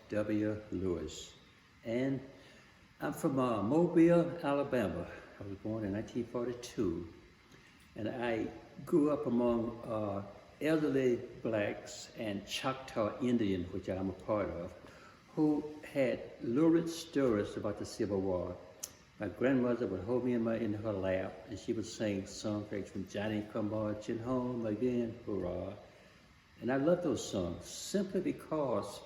W. Lewis, and I'm from Mobile, Alabama. I was born in 1942, and I grew up among elderly blacks and Choctaw Indian, which I'm a part of, who had lurid stories about the Civil War. My grandmother would hold me in her lap, and she would sing songs like from Johnny Come Marching Home Again, Hurrah. And I love those songs simply because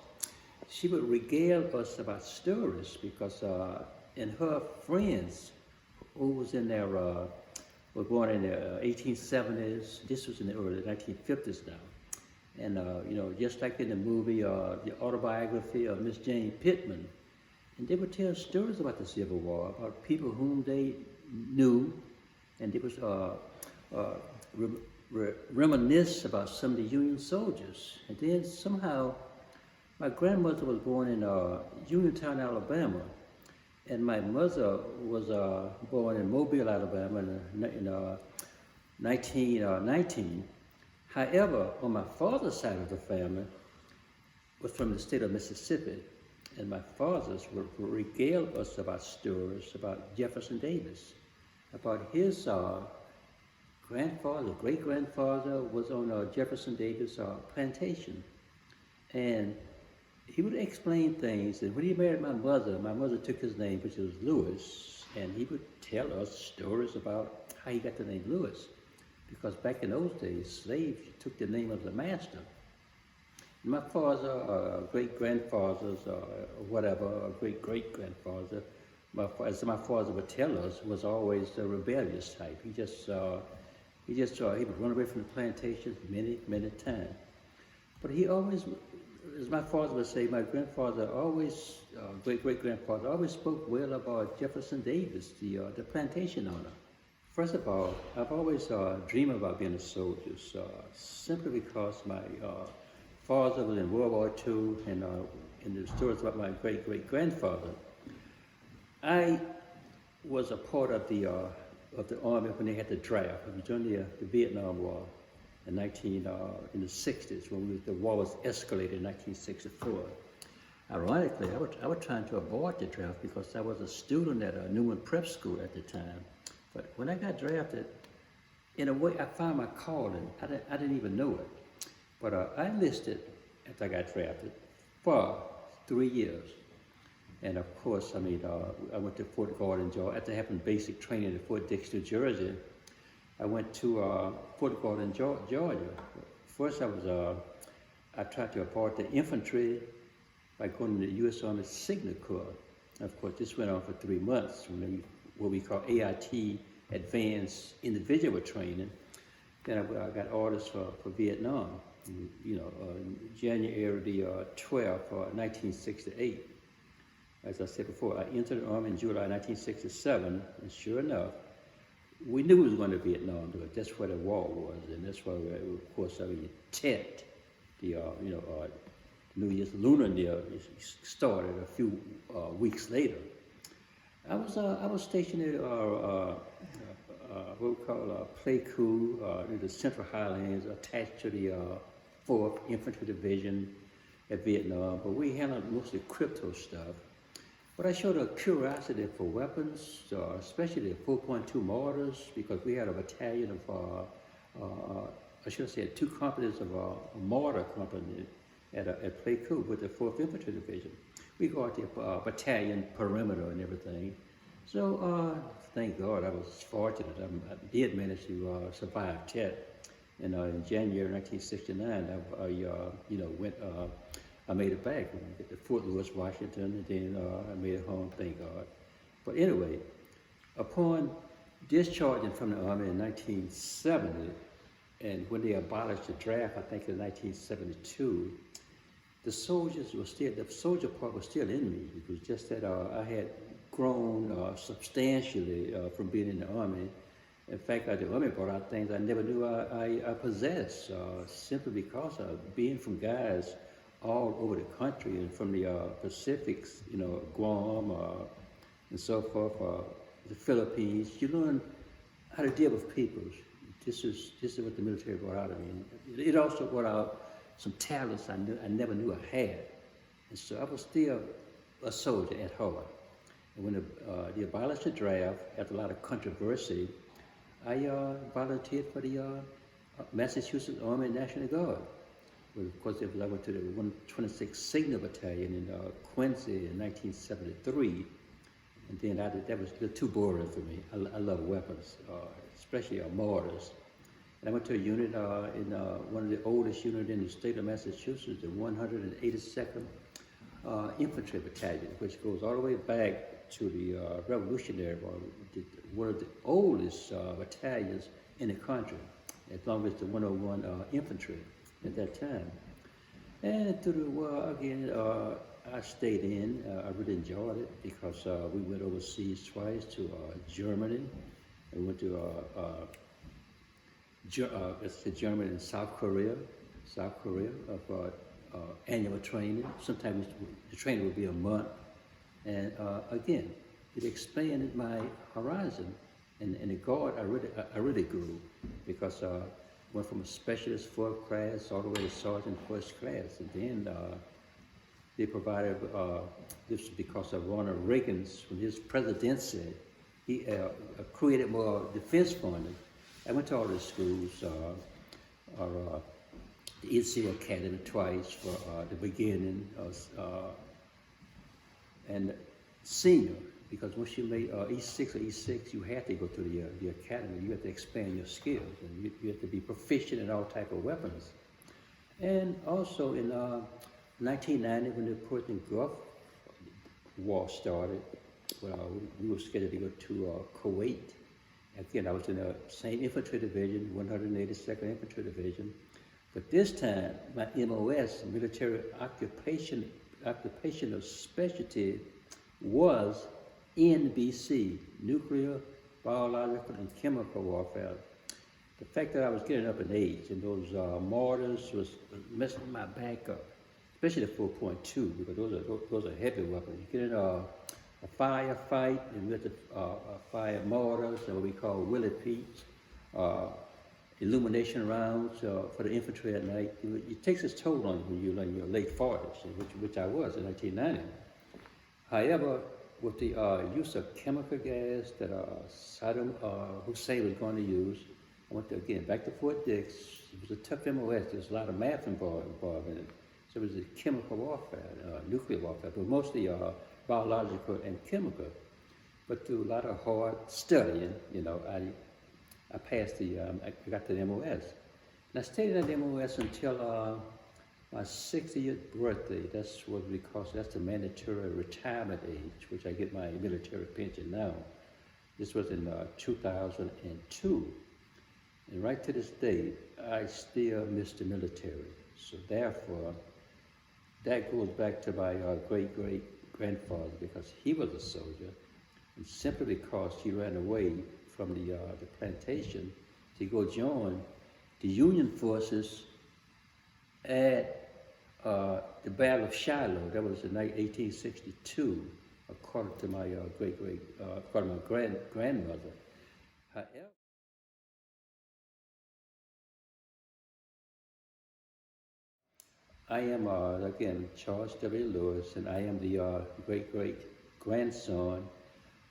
she would regale us about stories, because and her friends who was in their, were born in the 1870s, this was in the early 1950s now. And you know, just like in the movie, the autobiography of Miss Jane Pittman, and they would tell stories about the Civil War, about people whom they knew, and they was reminisce about some of the Union soldiers. And then somehow, my grandmother was born in Uniontown, Alabama, and my mother was born in Mobile, Alabama in 1919. However, on my father's side of the family was from the state of Mississippi, and my fathers would regale us about stories about Jefferson Davis, about his grandfather, great-grandfather was on Jefferson Davis plantation. And he would explain things, and when he married my mother took his name, which was Lewis, and he would tell us stories about how he got the name Lewis. Because back in those days, slaves took the name of the master. My father, great-grandfathers, whatever, great-great-grandfather, as my father would tell us, was always a rebellious type. He would run away from the plantations many times. But he always, as my father would say, my grandfather always, great-great-grandfather, always spoke well about Jefferson Davis, the plantation owner. First of all, I've always dreamed about being a soldier, simply because my father was in World War II, and in the stories about my great-great-grandfather, I was a part of the army when they had the draft. It was during the Vietnam War in the 60s, when the war was escalated in 1964. Ironically, I was trying to avoid the draft because I was a student at a Newman Prep School at the time. But when I got drafted, in a way, I found my calling. I didn't even know it. But I enlisted after I got drafted for 3 years. And of course, I mean, I went to Fort Gordon, Georgia. After having basic training at Fort Dix, New Jersey, I went to Fort Gordon, Georgia. First, I tried to abort the infantry by going to the U.S. Army Signal Corps. Of course, this went on for 3 months, what we call AIT, Advanced Individual Training. Then I got orders for Vietnam, you know, January the 12th, 1968. As I said before, I entered the Army in July 1967, and sure enough, we knew it was going to Vietnam because that's where the war was, and that's why, of course, Tet, the New Year's Lunar Year started a few weeks later. I was stationed at what we call Pleiku in the Central Highlands, attached to the 4th Infantry Division at Vietnam, but we handled mostly crypto stuff. But I showed a curiosity for weapons, especially the 4.2 mortars, because we had a battalion of, I should say, 2 companies of a mortar company at Pleiku with the 4th Infantry Division. We got the battalion perimeter and everything. So thank God I was fortunate. I did manage to survive Tet. And in January 1969, I made it back. I get to Fort Lewis, Washington, and then I made it home, thank God. But anyway, upon discharging from the Army in 1970, and when they abolished the draft, I think in 1972, the soldier part was still in me. It was just that I had grown substantially from being in the Army. In fact, the Army brought out things I never knew I possessed, simply because of being from guys all over the country, and from the Pacifics, you know, Guam and so forth, the Philippines. You learn how to deal with people. This is what the military brought out of me. It also brought out some talents I never knew I had. And so I was still a soldier at heart. And when they abolished the draft, after a lot of controversy, I volunteered for the Massachusetts Army National Guard. Well, of course, I went to the 126th Signal Battalion in Quincy in 1973. And then that was too boring for me. I love weapons, especially mortars. And I went to a unit in one of the oldest units in the state of Massachusetts, the 182nd Infantry Battalion, which goes all the way back to the Revolutionary War, one of the oldest battalions in the country, as long as the 101 Infantry at that time. And through the war, again, I stayed in. I really enjoyed it because we went overseas twice to Germany. We went to Germany and South Korea of annual training. Sometimes the training would be a month. And again, it expanded my horizon. And the Guard, I really grew because went from a specialist fourth class all the way to sergeant first class. And then they provided, this because of Ronald Reagan's, when his presidency, he created more defense funding. I went to all the schools, the EC Academy twice for the beginning, and senior, because once you made E6 or E6, you had to go to the academy. You had to expand your skills, and you had to be proficient in all type of weapons. And also in 1990, when the Persian Gulf War started, we were scheduled to go to Kuwait. Again, I was in the same infantry division, 182nd Infantry Division. But this time, my MOS, military occupational specialty, was NBC, nuclear, biological, and chemical warfare. The fact that I was getting up in age and those mortars was messing my back up, especially the 4.2, because those are heavy weapons. You get in a firefight, and we had to fire mortars, and what we call Williw peats, illumination rounds for the infantry at night. It takes its toll on you when you're in your late 40s, which I was in 1990. However, with the use of chemical gas that Saddam Hussein was going to use, I went again back to Fort Dix. It was a tough MOS. There's a lot of math involved in it. So it was a chemical warfare, nuclear warfare, but mostly biological and chemical. But through a lot of hard studying, I passed I got to the MOS. And I stayed at the MOS until my 60th birthday. That's the mandatory retirement age, which I get my military pension now. This was in 2002. And right to this day, I still miss the military. So therefore, that goes back to my great-great-grandfather, because he was a soldier, and simply because he ran away from the plantation to go join the Union forces at the Battle of Shiloh. That was in 1862, according to my according to my grandmother. However, I am, again, Charles W. Lewis, and I am the great-great-grandson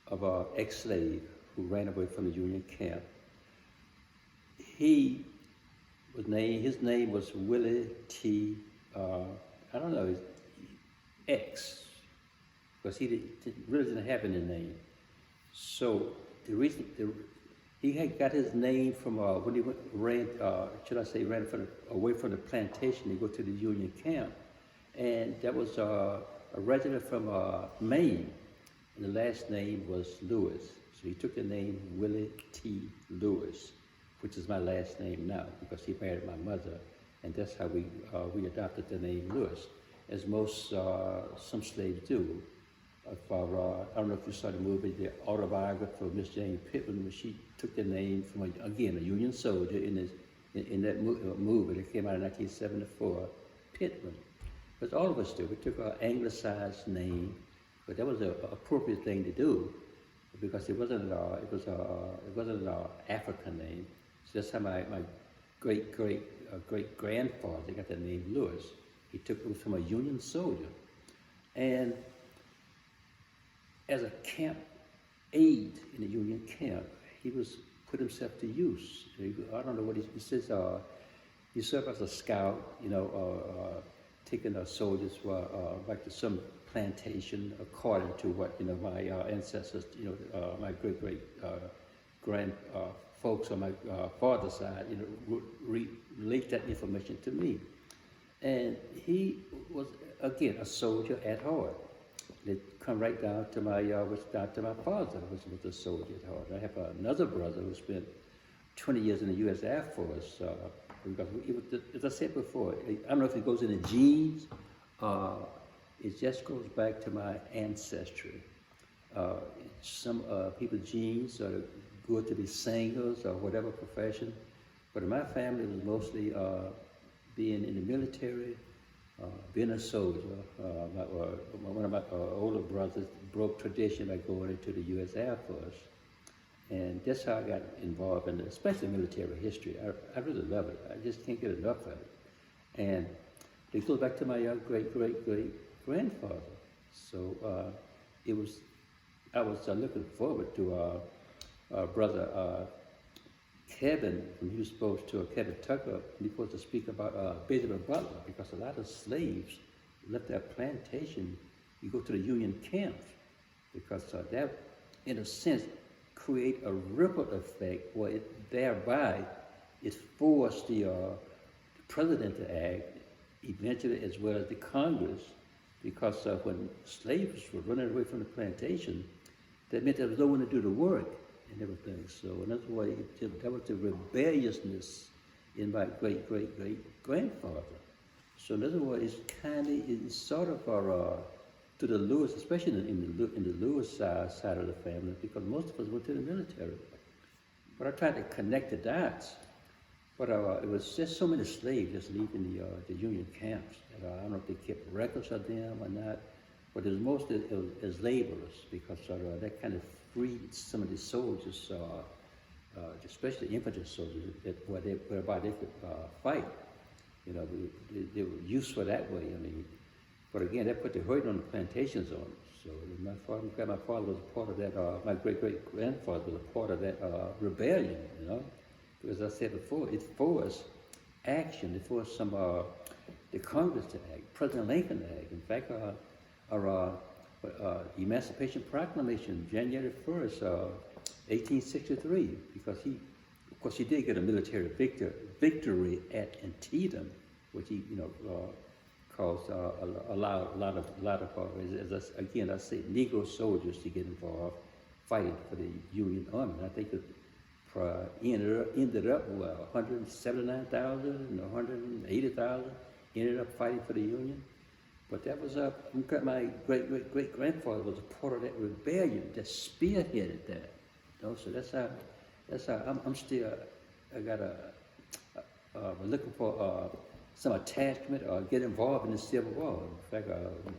of an ex-slave who ran away from the Union camp. His name was Williw T. I don't know, X, because he really didn't have any name. So the reason he had got his name from when he ran away from the plantation to go to the Union camp, and that was a resident from Maine, and the last name was Lewis. So he took the name Williw T. Lewis, which is my last name now, because he married my mother, and that's how we adopted the name Lewis, as most some slaves do. I don't know if you saw the movie, the autobiography of Miss Jane Pittman, when she took the name from a Union soldier in that movie that came out in 1974, Pittman. But all of us do. We took our anglicized name, but that was an appropriate thing to do, because it wasn't an African name. So that's how my great grandfather got the name Lewis. He took it from a Union soldier. And as a camp aide in the Union camp, he was put himself to use. I don't know what he says. He served as a scout, taking soldiers back to some plantation, according to what my ancestors, my great grand folks on my father's side, would relate that information to me. And he was again a soldier at heart. It come right down to my father, which was a soldier at heart. I have another brother who spent 20 years in the U.S. Air Force. Because as I said before, I don't know if it goes in the genes. It just goes back to my ancestry. Some people's genes are good to be singers or whatever profession, but in my family it was mostly being in the military, being a soldier. One of my older brothers broke tradition by going into the U.S. Air Force. And that's how I got involved in especially military history. I really love it. I just can't get enough of it. And it goes back to my great-great-great-grandfather. So I was looking forward to brother Kevin, when he was supposed to, Kevin Tucker, he was supposed to speak about Benjamin Butler, because a lot of slaves left their plantation. You go to the Union camps, because that, in a sense, create a ripple effect where thereby it forced the president to act, eventually, as well as the Congress, because when slaves were running away from the plantation, that meant there was no one to do the work and everything. So in other words, that was the rebelliousness in my great-great-great-grandfather. So in other words, it's sort of to the Lewis, especially in the Lewis side of the family, because most of us went to the military. But I tried to connect the dots. But it was just so many slaves just leaving the Union camps. And, I don't know if they kept records of them or not, but it was mostly as laborers, because that kind of freed some of the soldiers, especially infantry soldiers, whereby they could fight. They were useful that way. But again, that put the hurt on the plantations on them. So my father was a part of that. My great-great-grandfather was a part of that rebellion. Because as I said before, it forced action. It forced the Congress to act, President Lincoln to act. In fact, our Emancipation Proclamation, January 1st, 1863, because he did get a military victory at Antietam, which he, caused a lot of again, I say Negro soldiers to get involved fighting for the Union Army. And I think it ended up 179,000 and 180,000 ended up fighting for the Union. But that was my great-great-great-grandfather was a part of that rebellion that spearheaded that. So that's how I'm still, we're looking for some attachment or get involved in the Civil War. In fact, when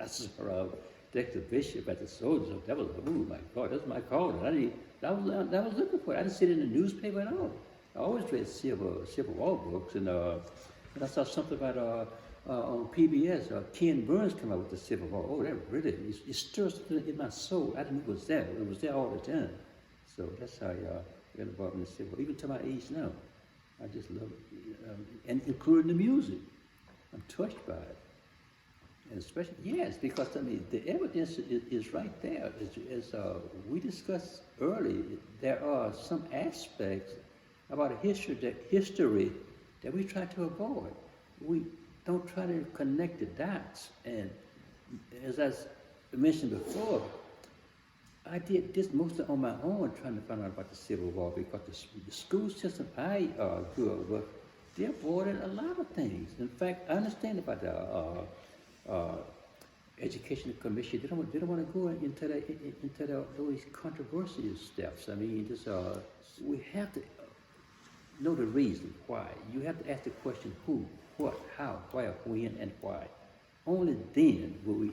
I saw Dexter Bishop at the soldiers, that was, oh my God, that's my calling. I was looking for it. I didn't see it in the newspaper at all. I always read Civil War books, and I saw something about on PBS, Ken Burns come out with the Civil War. Oh, that really, it stirs something in my soul. I didn't know it was there. It was there all the time. So that's how I got involved in the Civil War. Even to my age now, I just love it. And including the music. I'm touched by it. And especially, yes, because the evidence is right there. As we discussed earlier, there are some aspects about a history that we try to avoid. We don't try to connect the dots. And as I mentioned before, I did this mostly on my own, trying to find out about the Civil War, because the school system I grew up with, they avoided a lot of things. In fact, I understand about the Education Commission. They don't want to go into those controversial steps. We have to know the reason why. You have to ask the question: who, what, how, where, when, and why. Only then will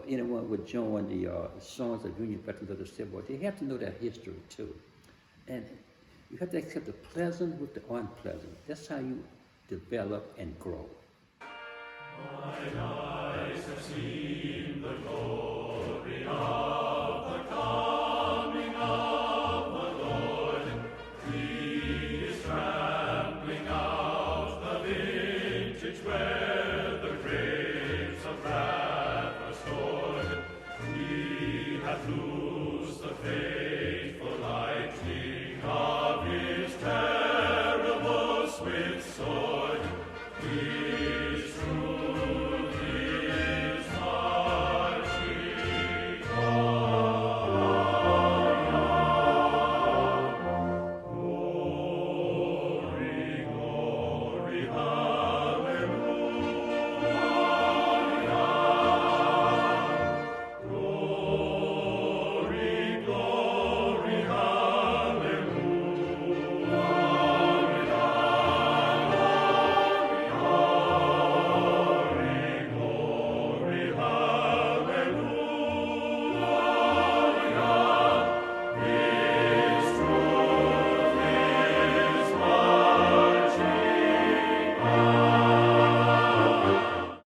anyone would join the Sons of Union Veterans of the Civil War. They have to know that history too, and you have to accept the pleasant with the unpleasant. That's how you develop and grow. Mine eyes have seen the glory of the coming of the Lord. He is trampling out the vintage where the grapes of wrath are stored. He hath loosed the faith